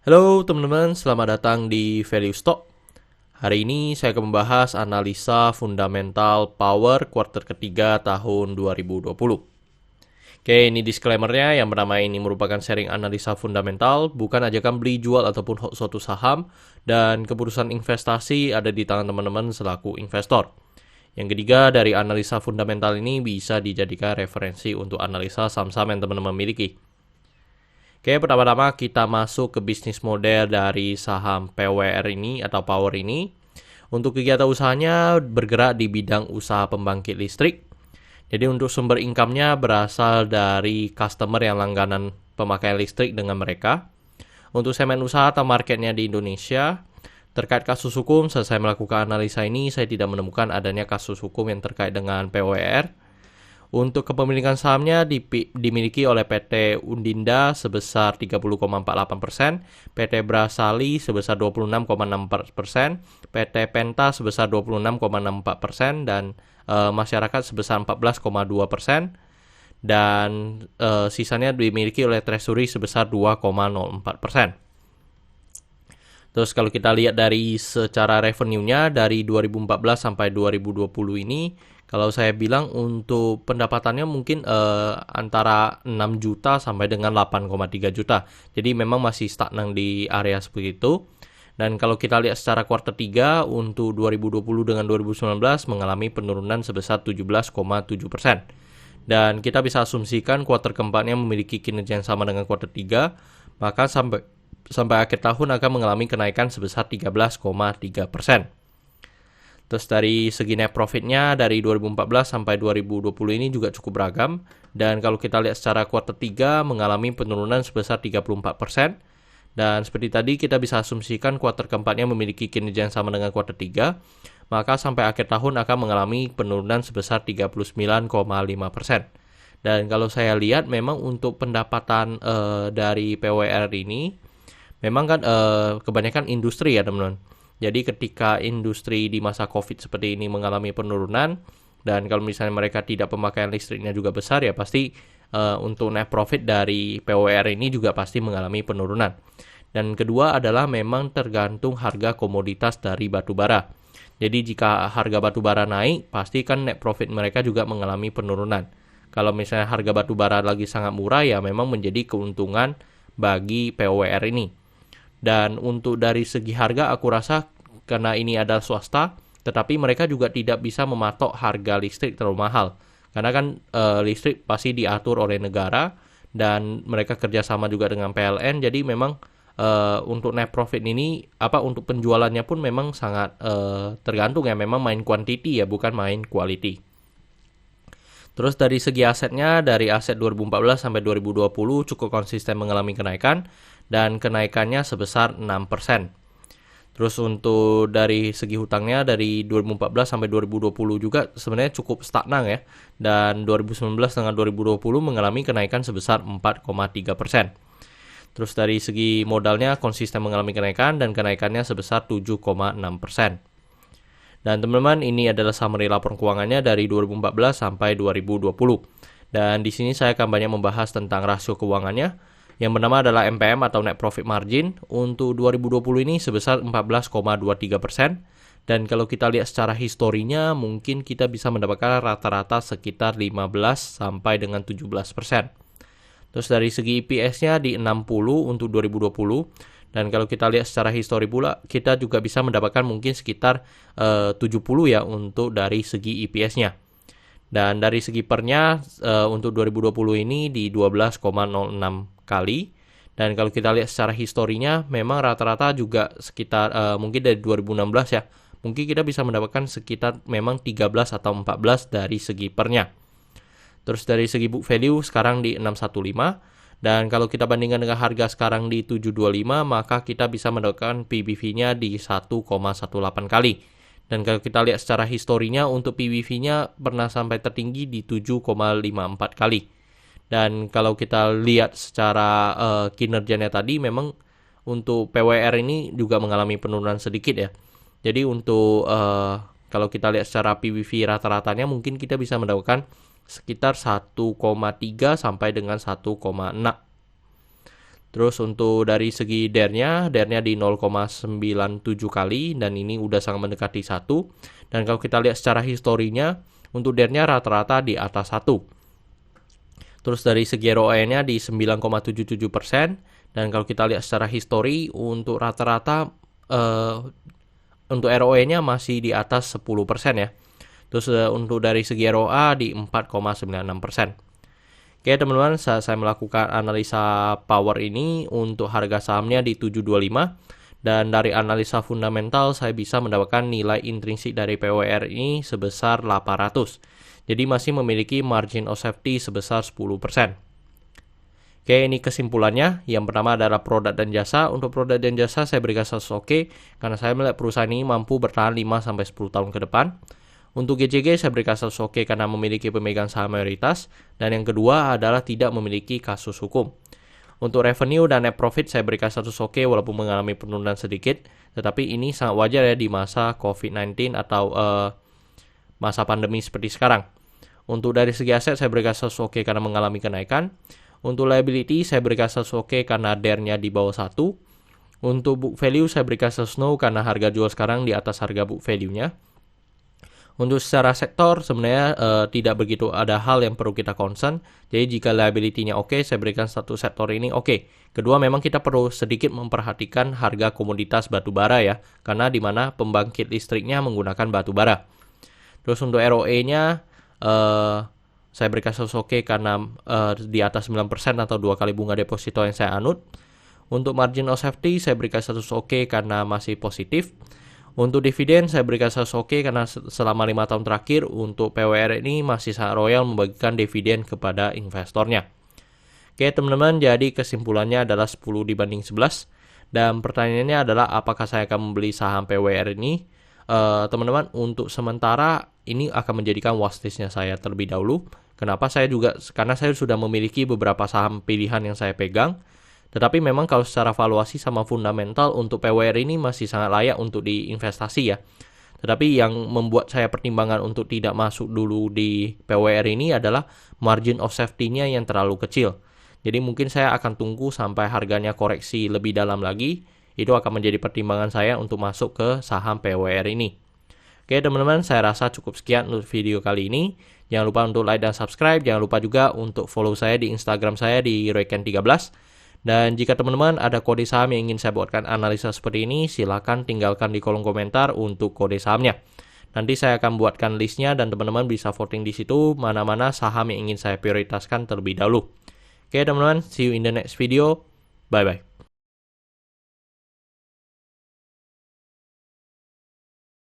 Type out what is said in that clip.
Halo teman-teman, selamat datang di Value Stock. Hari ini saya akan membahas analisa fundamental power kuartal ketiga tahun 2020. Oke, ini disclaimer-nya. Yang pertama, ini merupakan sharing analisa fundamental, bukan ajakan beli, jual, ataupun hold suatu saham, dan keputusan investasi ada di tangan teman-teman selaku investor. Yang ketiga, dari analisa fundamental ini bisa dijadikan referensi untuk analisa saham-saham yang teman-teman miliki. Oke, pertama-tama kita masuk ke bisnis model dari saham PWR ini atau Power ini. Untuk kegiatan usahanya bergerak di bidang usaha pembangkit listrik. Jadi untuk sumber income-nya berasal dari customer yang langganan pemakaian listrik dengan mereka. Untuk segmen usaha atau marketnya di Indonesia, terkait kasus hukum, setelah saya melakukan analisa ini, saya tidak menemukan adanya kasus hukum yang terkait dengan PWR. Untuk kepemilikan sahamnya dimiliki oleh PT Undinda sebesar 30,48%, PT Brasali sebesar 26,64%, PT Penta sebesar 26,64%, dan masyarakat sebesar 14,2%, dan sisanya dimiliki oleh Treasury sebesar 2,04%. Terus kalau kita lihat dari secara revenue-nya dari 2014 sampai 2020 ini, kalau saya bilang untuk pendapatannya mungkin antara 6 juta sampai dengan 8,3 juta. Jadi memang masih stagnan di area seperti itu. Dan kalau kita lihat secara kuartal 3 untuk 2020 dengan 2019 mengalami penurunan sebesar 17,7%. Dan kita bisa asumsikan kuartal keempatnya memiliki kinerja yang sama dengan kuartal 3, maka sampai akhir tahun akan mengalami kenaikan sebesar 13,3%. Terus dari segi net profitnya dari 2014 sampai 2020 ini juga cukup beragam. Dan kalau kita lihat secara kuartal 3 mengalami penurunan sebesar 34%. Dan seperti tadi kita bisa asumsikan kuartal keempatnya memiliki kinerja yang sama dengan kuartal 3. Maka sampai akhir tahun akan mengalami penurunan sebesar 39,5%. Dan kalau saya lihat memang untuk pendapatan dari PWR ini memang kan kebanyakan industri ya teman-teman. Jadi ketika industri di masa COVID seperti ini mengalami penurunan, dan kalau misalnya mereka tidak pemakaian listriknya juga besar, ya pasti untuk net profit dari PWR ini juga pasti mengalami penurunan. Dan kedua adalah memang tergantung harga komoditas dari batu bara. Jadi jika harga batu bara naik, pasti kan net profit mereka juga mengalami penurunan. Kalau misalnya harga batu bara lagi sangat murah, ya memang menjadi keuntungan bagi PWR ini. Dan untuk dari segi harga aku rasa karena ini adalah swasta, tetapi mereka juga tidak bisa mematok harga listrik terlalu mahal. Karena kan listrik pasti diatur oleh negara dan mereka kerjasama juga dengan PLN. Jadi memang untuk net profit ini untuk penjualannya pun memang sangat tergantung ya, memang main quantity ya, bukan main quality. Terus dari segi asetnya, dari aset 2014 sampai 2020 cukup konsisten mengalami kenaikan, dan kenaikannya sebesar 6%. Terus untuk dari segi hutangnya dari 2014 sampai 2020 juga sebenarnya cukup stagnan ya. Dan 2019 dengan 2020 mengalami kenaikan sebesar 4,3%. Terus dari segi modalnya konsisten mengalami kenaikan dan kenaikannya sebesar 7,6%. Dan teman-teman, ini adalah summary laporan keuangannya dari 2014 sampai 2020. Dan di sini saya akan banyak membahas tentang rasio keuangannya. Yang pertama adalah NPM atau net profit margin. Untuk 2020 ini sebesar 14,23%. Dan kalau kita lihat secara historinya, mungkin kita bisa mendapatkan rata-rata sekitar 15 sampai dengan 17%. Terus dari segi EPS-nya di 60 untuk 2020. Dan kalau kita lihat secara histori pula, kita juga bisa mendapatkan mungkin sekitar 70 ya untuk dari segi EPS-nya. Dan dari segi pernya untuk 2020 ini di 12,06 kali. Dan kalau kita lihat secara historinya, memang rata-rata juga sekitar mungkin dari 2016 ya. Mungkin kita bisa mendapatkan sekitar memang 13 atau 14 dari segi pernya. Terus dari segi book value sekarang di 615. Dan kalau kita bandingkan dengan harga sekarang di 725, maka kita bisa mendapatkan PBV-nya di 1,18 kali. Dan kalau kita lihat secara historinya, untuk PBV-nya pernah sampai tertinggi di 7,54 kali. Dan kalau kita lihat secara kinerjanya tadi, memang untuk PWR ini juga mengalami penurunan sedikit ya. Jadi untuk kalau kita lihat secara PBV rata-ratanya, mungkin kita bisa mendapatkan sekitar 1,3 sampai dengan 1,6. Terus untuk dari segi DER-nya di 0,97 kali dan ini udah sangat mendekati 1. Dan kalau kita lihat secara historinya, untuk DER-nya rata-rata di atas 1. Terus dari segi ROE-nya di 9,77%. Dan kalau kita lihat secara histori, untuk rata-rata untuk ROE-nya masih di atas 10% ya. Terus untuk dari segi ROA di 4,96%. Oke teman-teman, saya melakukan analisa power ini untuk harga sahamnya di 725 dan dari analisa fundamental saya bisa mendapatkan nilai intrinsik dari PWR ini sebesar 800. Jadi masih memiliki margin of safety sebesar 10%. Oke, ini kesimpulannya. Yang pertama adalah produk dan jasa. Untuk produk dan jasa saya berikan status oke karena saya melihat perusahaan ini mampu bertahan 5-10 tahun ke depan. Untuk GCG saya berikan status oke karena memiliki pemegang saham mayoritas. Dan yang kedua adalah tidak memiliki kasus hukum. Untuk revenue dan net profit saya berikan status oke walaupun mengalami penurunan sedikit. Tetapi ini sangat wajar ya di masa COVID-19 atau masa pandemi seperti sekarang. Untuk dari segi aset saya berikan status oke karena mengalami kenaikan. Untuk liability saya berikan status oke karena DER-nya di bawah 1. Untuk book value saya berikan status no karena harga jual sekarang di atas harga book value-nya. Untuk secara sektor sebenarnya tidak begitu ada hal yang perlu kita concern. Jadi jika liability-nya oke, saya berikan satu sektor ini oke. Kedua memang kita perlu sedikit memperhatikan harga komoditas batu bara ya. Karena di mana pembangkit listriknya menggunakan batu bara. Terus untuk ROE-nya saya berikan status oke karena di atas 9% atau 2 kali bunga deposito yang saya anut. Untuk margin of safety saya berikan status oke karena masih positif. Untuk dividen saya berikan status oke karena selama 5 tahun terakhir untuk PWR ini masih sangat royal membagikan dividen kepada investornya. Oke teman-teman, jadi kesimpulannya adalah 10 dibanding 11. Dan pertanyaannya adalah apakah saya akan membeli saham PWR ini? Teman-teman, untuk sementara ini akan menjadikan watchlist-nya saya terlebih dahulu. Kenapa? Karena saya sudah memiliki beberapa saham pilihan yang saya pegang. Tetapi memang kalau secara valuasi sama fundamental untuk PWR ini masih sangat layak untuk diinvestasi ya. Tetapi yang membuat saya pertimbangan untuk tidak masuk dulu di PWR ini adalah margin of safety-nya yang terlalu kecil. Jadi mungkin saya akan tunggu sampai harganya koreksi lebih dalam lagi. Itu akan menjadi pertimbangan saya untuk masuk ke saham PWR ini. Oke teman-teman, saya rasa cukup sekian untuk video kali ini. Jangan lupa untuk like dan subscribe. Jangan lupa juga untuk follow saya di Instagram saya di Royken13. Dan jika teman-teman ada kode saham yang ingin saya buatkan analisa seperti ini, silakan tinggalkan di kolom komentar untuk kode sahamnya. Nanti saya akan buatkan listnya dan teman-teman bisa voting di situ mana-mana saham yang ingin saya prioritaskan terlebih dahulu. Oke teman-teman, see you in the next video. Bye-bye.